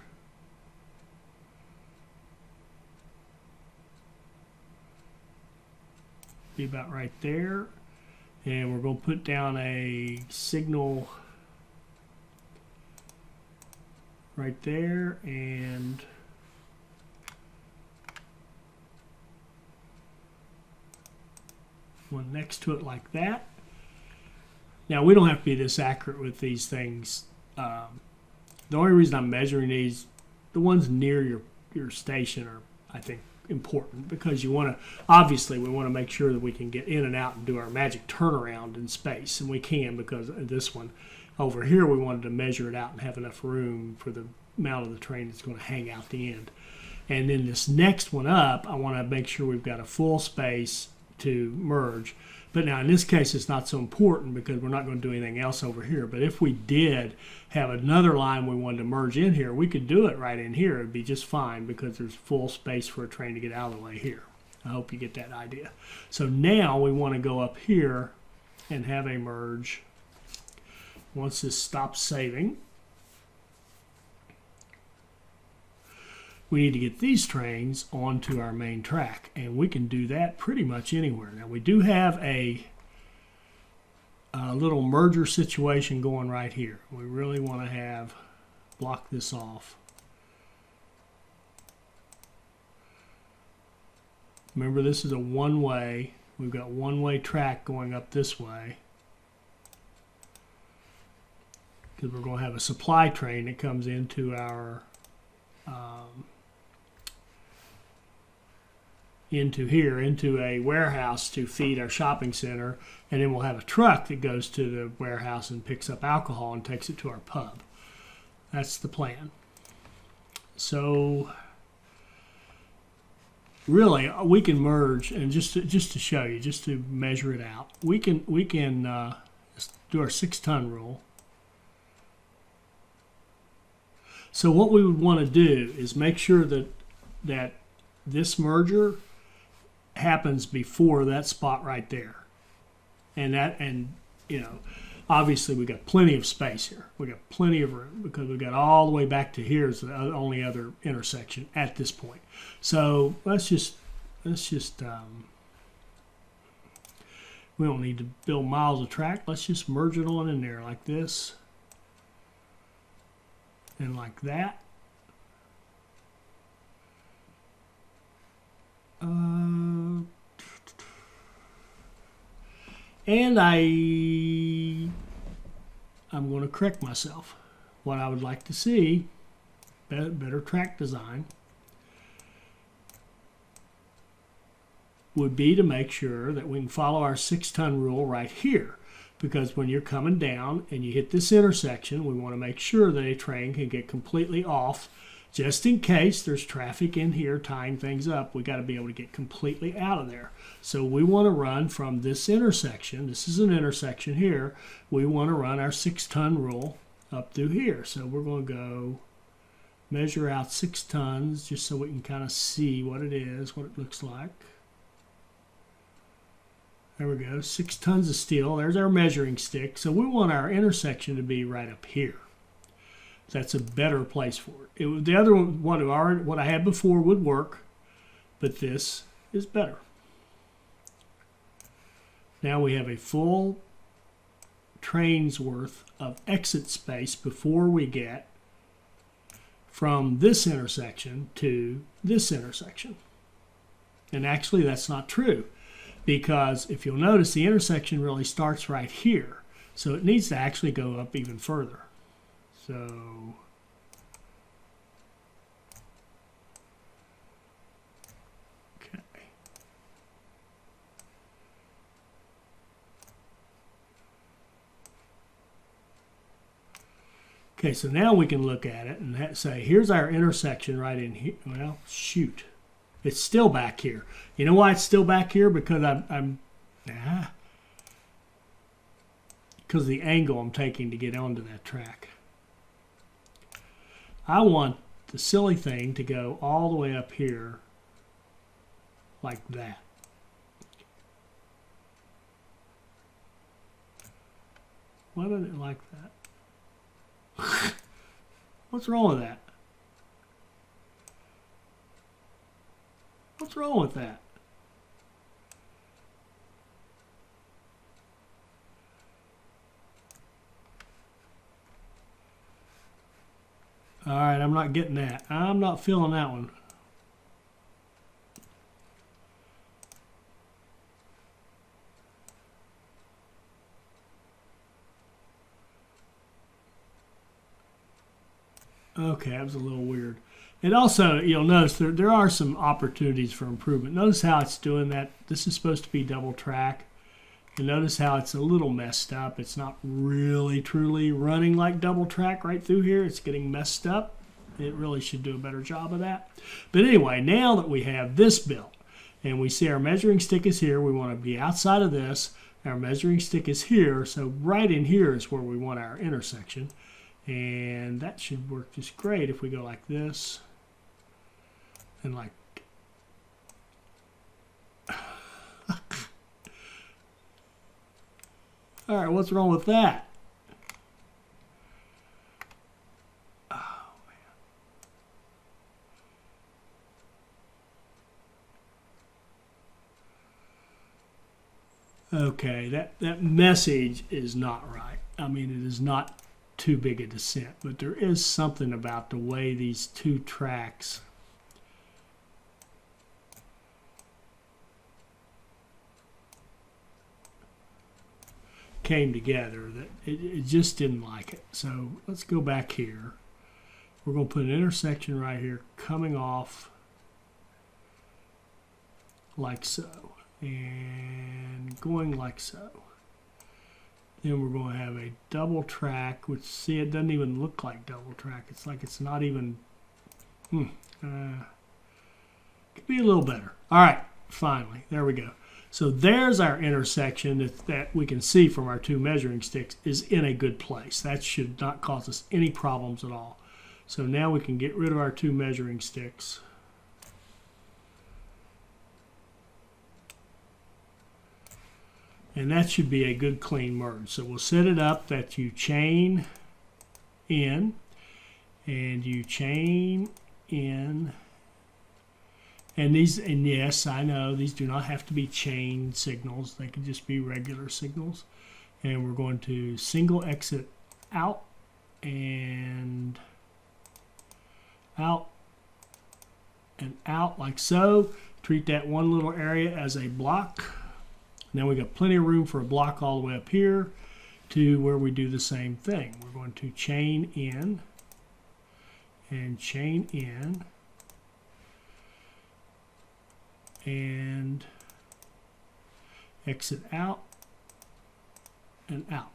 Be about right there. And we're going to put down a signal right there, and one next to it like that. Now, we don't have to be this accurate with these things. The only reason I'm measuring these, the ones near your station are, I think, important, because you want to, obviously, we want to make sure that we can get in and out and do our magic turnaround in space, and we can, because this one over here, we wanted to measure it out and have enough room for the amount of the train that's going to hang out the end. And then this next one up, I want to make sure we've got a full space to merge. But now in this case, it's not so important because we're not going to do anything else over here. But if we did have another line we wanted to merge in here, we could do it right in here. It'd be just fine because there's full space for a train to get out of the way here. I hope you get that idea. So now we want to go up here and have a merge. Once this stops saving, we need to get these trains onto our main track, and we can do that pretty much anywhere. Now, we do have a little merger situation going right here. We really want to block this off. Remember, this is a one-way. We've got one-way track going up this way, because we're going to have a supply train that comes into our into a warehouse to feed our shopping center, and then we'll have a truck that goes to the warehouse and picks up alcohol and takes it to our pub. That's the plan. So really, we can merge, and just to show you, just to measure it out, we can do our 6 ton rule. So what we would want to do is make sure that this merger happens before that spot right there, and you know, obviously we got plenty of space here. We got plenty of room because we got all the way back to here is the only other intersection at this point. So let's just we don't need to build miles of track. Let's just merge it on in there like this and like that. And I'm going to correct myself. What I would like to see, better track design, would be to make sure that we can follow our 6 ton rule right here. Because when you're coming down and you hit this intersection, we want to make sure that a train can get completely off. Just in case there's traffic in here tying things up, we got to be able to get completely out of there. So we want to run from this intersection. This is an intersection here. We want to run our 6 ton rule up through here. So we're going to go measure out 6 tons just so we can kind of see what it is, what it looks like. There we go, 6 tons of steel. There's our measuring stick. So we want our intersection to be right up here. That's a better place for it. The other one, what I had before would work, but this is better. Now we have a full train's worth of exit space before we get from this intersection to this intersection. And actually that's not true, because if you'll notice, the intersection really starts right here. So it needs to actually go up even further. So okay, so now we can look at it and say, here's our intersection right in here. Well, shoot. It's still back here. You know why it's still back here? Because because of the angle I'm taking to get onto that track. I want the silly thing to go all the way up here like that. Why did it like that? What's wrong with that? What's wrong with that? All right, I'm not getting that. I'm not feeling that one. Okay, that was a little weird. And also, you'll notice there are some opportunities for improvement. Notice how it's doing that. This is supposed to be double track. And notice how it's a little messed up. It's not really truly running like double track right through here. It's getting messed up. It really should do a better job of that. But anyway, now that we have this built and we see our measuring stick is here, we want to be outside of this. Our measuring stick is here, so right in here is where we want our intersection. And that should work just great if we go like this and like all right, what's wrong with that? Oh, man. Okay, that message is not right. I mean, it is not too big a descent, but there is something about the way these two tracks came together that it just didn't like it. So let's go back here. We're going to put an intersection right here coming off like so and going like so. Then we're going to have a double track, which, see, it doesn't even look like double track. It's like it's not even, could be a little better. All right, finally, there we go. So there's our intersection that we can see from our two measuring sticks is in a good place. That should not cause us any problems at all. So now we can get rid of our two measuring sticks. And that should be a good clean merge. So we'll set it up that you chain in and you chain in. And yes, I know these do not have to be chain signals. They can just be regular signals. And we're going to single exit out and out and out like so. Treat that one little area as a block. Now we got plenty of room for a block all the way up here to where we do the same thing. We're going to chain in and chain in and exit out and out.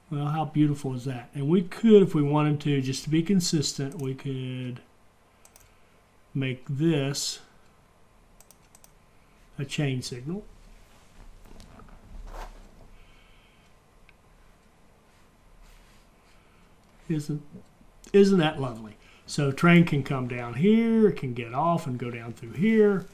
Well, how beautiful is that? And we could, if we wanted to, just to be consistent, we could make this a chain signal. Isn't that lovely? So train can come down here, it can get off and go down through here.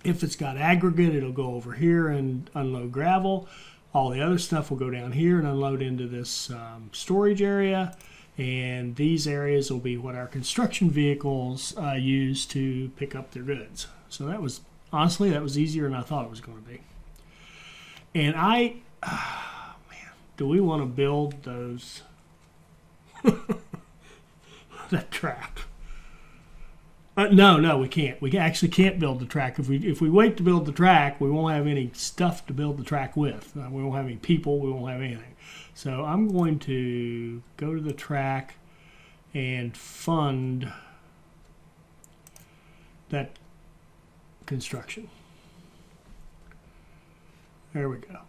If it's got aggregate, it'll go over here and unload gravel. All the other stuff will go down here and unload into this storage area. And these areas will be what our construction vehicles use to pick up their goods. So that was, honestly, that was easier than I thought it was going to be. And man, do we want to build those that track? No, we can't. We actually can't build the track. If we wait to build the track, we won't have any stuff to build the track with. We won't have any people. We won't have anything. So I'm going to go to the track and fund that construction. There we go.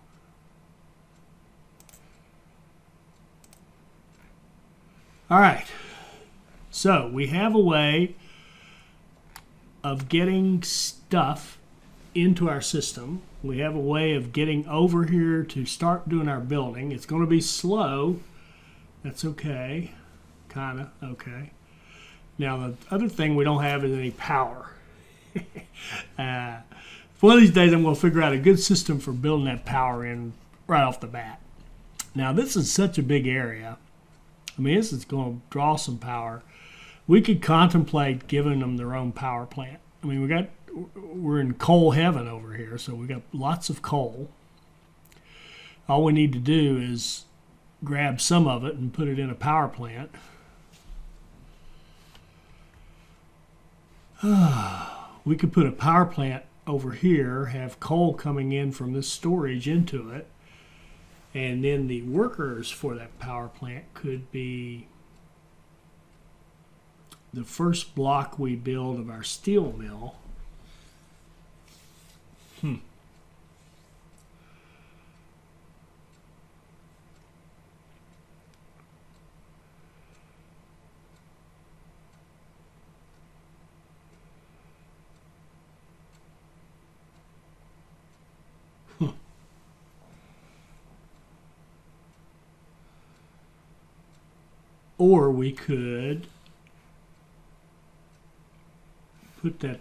All right. So we have a way of getting stuff into our system We have a way of getting over here to start doing our building. It's going to be slow. That's okay. Kind of okay. Now, the other thing we don't have is any power. One of these days, I'm going to figure out a good system for building that power in right off the bat. Now, this is such a big area. I mean, this is going to draw some power. We could contemplate giving them their own power plant. I mean, we're in coal heaven over here, so we got lots of coal. All we need to do is grab some of it and put it in a power plant. We could put a power plant over here, have coal coming in from this storage into it, and then the workers for that power plant could be the first block we build of our steel mill. Or we could put that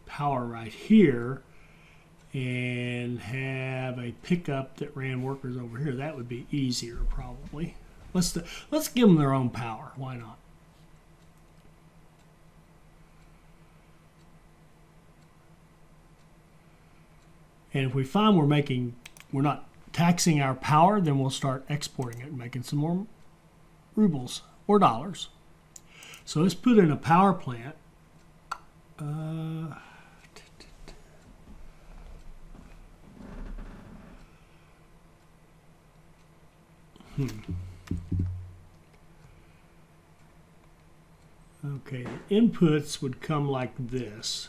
power right here and have a pickup that ran workers over here. That would be easier probably. Let's give them their own power. Why not? And if we find we're not taxing our power, then we'll start exporting it and making some more rubles or dollars. So let's put in a power plant. Okay, the inputs would come like this.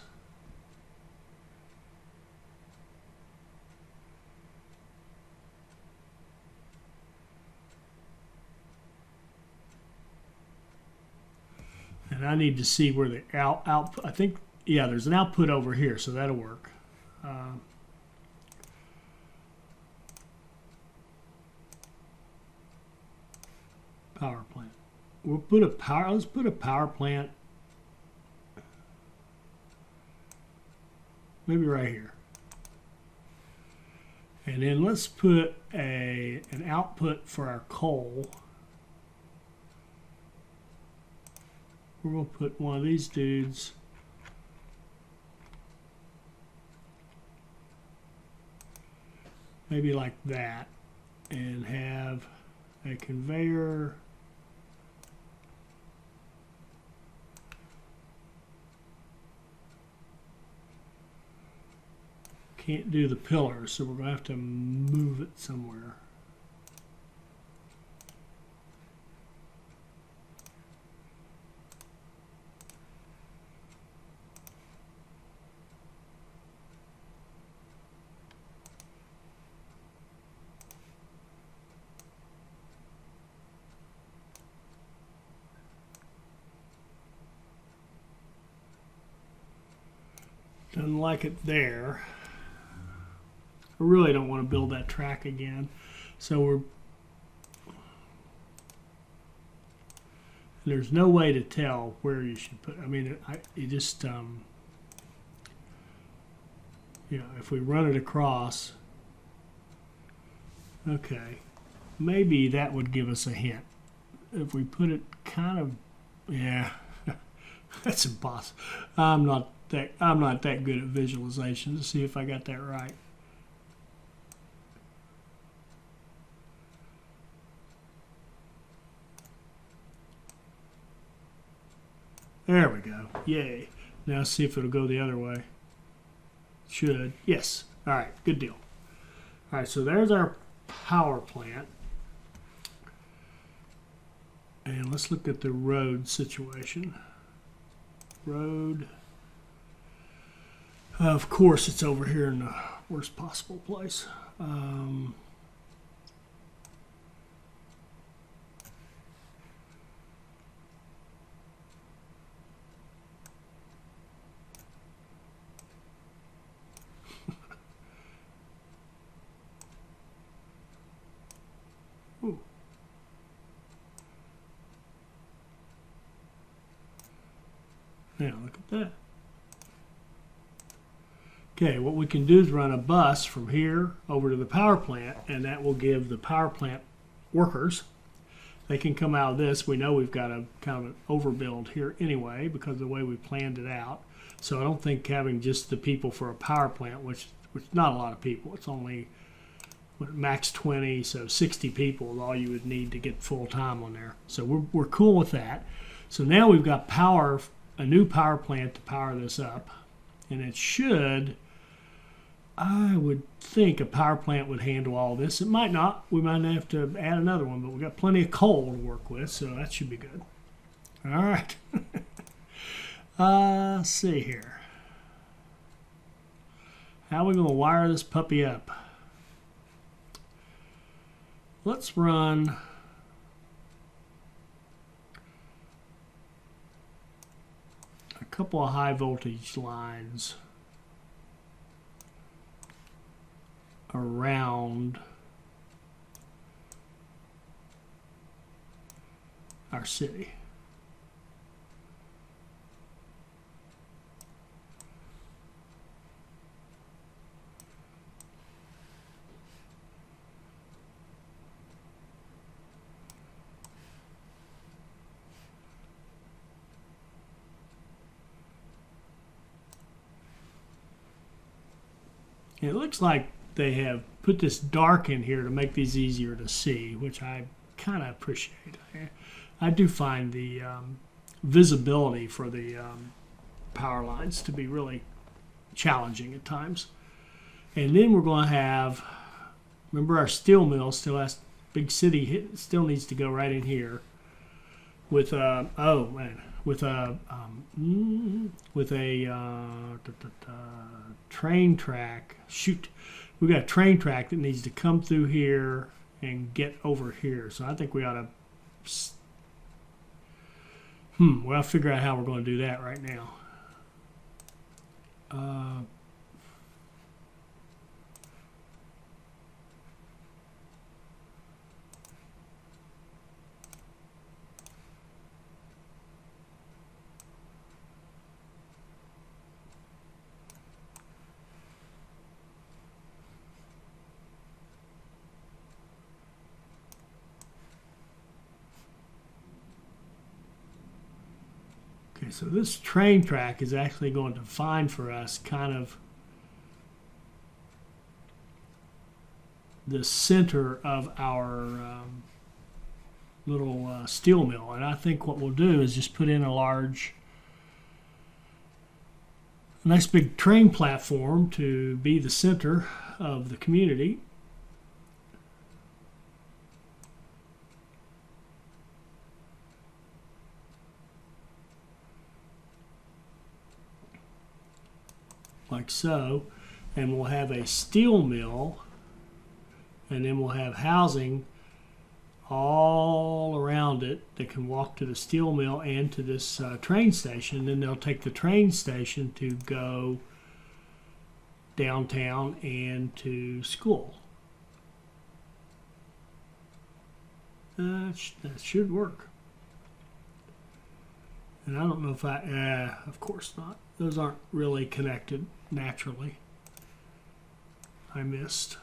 And I need to see where the output, I think, yeah, there's an output over here, so that'll work. Power plant. Let's put a power plant maybe right here. And then let's put an output for our coal. We're going to put one of these dudes maybe like that and have a conveyor can't do the pillars, so we're going to have to move it somewhere. Doesn't like it there. I really don't want to build that track again. So there's no way to tell where you should put. I mean, you just you know, if we run it across, okay, maybe that would give us a hint. If we put it kind of, yeah, that's impossible. I'm not that good at visualization. Let's see if I got that right. There we go. Yay. Now see if it'll go the other way. Should. Yes. All right. Good deal. All right. So there's our power plant. And let's look at the road situation. Road. Of course, it's over here in the worst possible place. Now look at that. Okay, what we can do is run a bus from here over to the power plant, and that will give the power plant workers, they can come out of this. We know we've got a kind of an overbuild here anyway because of the way we planned it out. So I don't think having just the people for a power plant, which not a lot of people, it's only max 20, so 60 people is all you would need to get full time on there. So we're cool with that. So now we've got power, a new power plant to power this up, and it should, I would think a power plant would handle all this. It might not. We might have to add another one, but we've got plenty of coal to work with, so that should be good. All right. Let's see here. How are we going to wire this puppy up? Let's run a couple of high voltage lines around our city. And it looks like they have put this dark in here to make these easier to see, which I kind of appreciate. I do find the visibility for the power lines to be really challenging at times. And then we're going to have, remember our steel mill still has, big city still needs to go right in here with with a train track. Shoot, we've got a train track that needs to come through here and get over here. So I think we ought to we'll figure out how we're going to do that right now. Okay, so this train track is actually going to define for us kind of the center of our little steel mill. And I think what we'll do is just put in a nice big train platform to be the center of the community. Like so, and we'll have a steel mill, and then we'll have housing all around it that can walk to the steel mill and to this train station. Then they'll take the train station to go downtown and to school. That should work. And I don't know if of course not. Those aren't really connected naturally. I missed.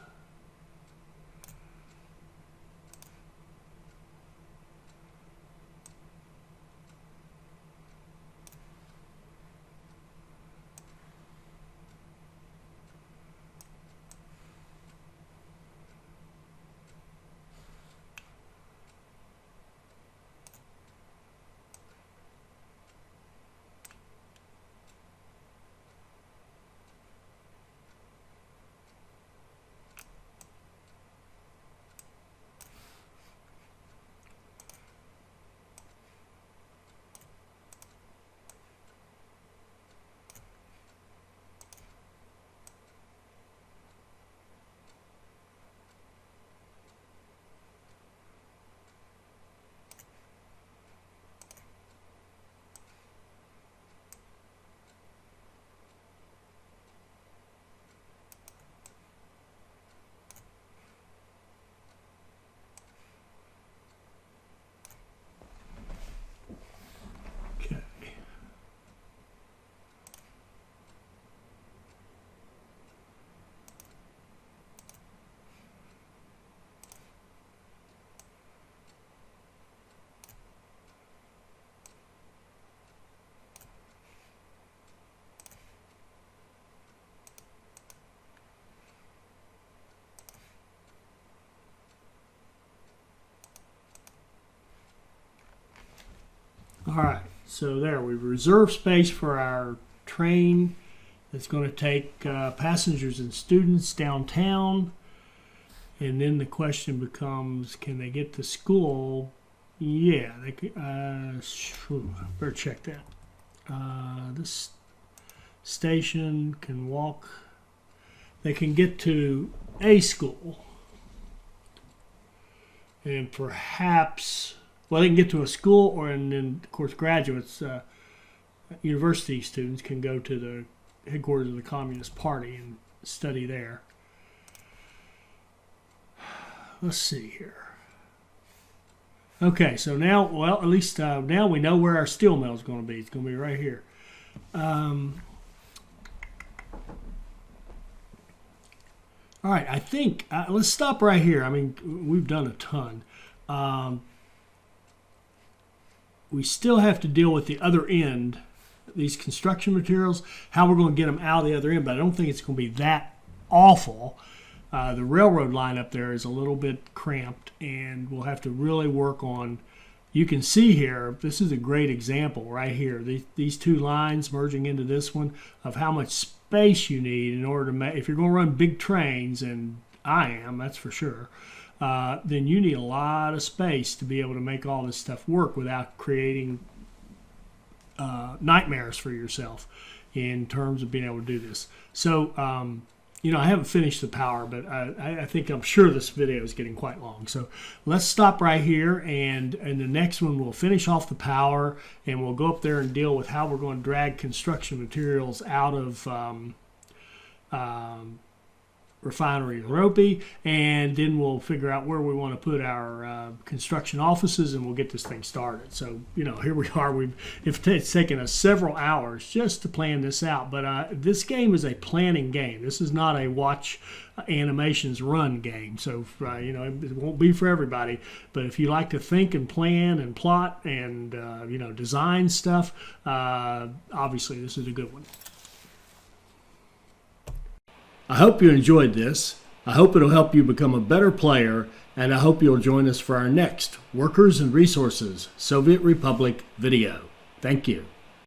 All right, so there, we've reserved space for our train that's going to take passengers and students downtown. And then the question becomes, can they get to school? Yeah, they could, better check that. This station can walk. They can get to a school. And perhaps, well, they can get to a school, or and then, of course, graduates, university students can go to the headquarters of the Communist Party and study there. Let's see here. Okay, so now, well, at least now we know where our steel mill is going to be. It's going to be right here. All right, I think, let's stop right here. I mean, we've done a ton. We still have to deal with the other end, these construction materials, how we're going to get them out of the other end, but I don't think it's going to be that awful. The railroad line up there is a little bit cramped, and we'll have to really work on, you can see here, this is a great example right here, these two lines merging into this one, of how much space you need in order to make, if you're going to run big trains, and I am, that's for sure, then you need a lot of space to be able to make all this stuff work without creating nightmares for yourself in terms of being able to do this. So, you know, I haven't finished the power, but I'm sure this video is getting quite long. So let's stop right here, and in the next one we'll finish off the power, and we'll go up there and deal with how we're going to drag construction materials out of Refinery Ropey, and then we'll figure out where we want to put our construction offices, and we'll get this thing started. So, you know, here we are. It's taken us several hours just to plan this out, but this game is a planning game. This is not a watch animations run game. So, you know, it won't be for everybody, but if you like to think and plan and plot and, you know, design stuff, obviously this is a good one. I hope you enjoyed this. I hope it'll help you become a better player, and I hope you'll join us for our next Workers and Resources Soviet Republic video. Thank you.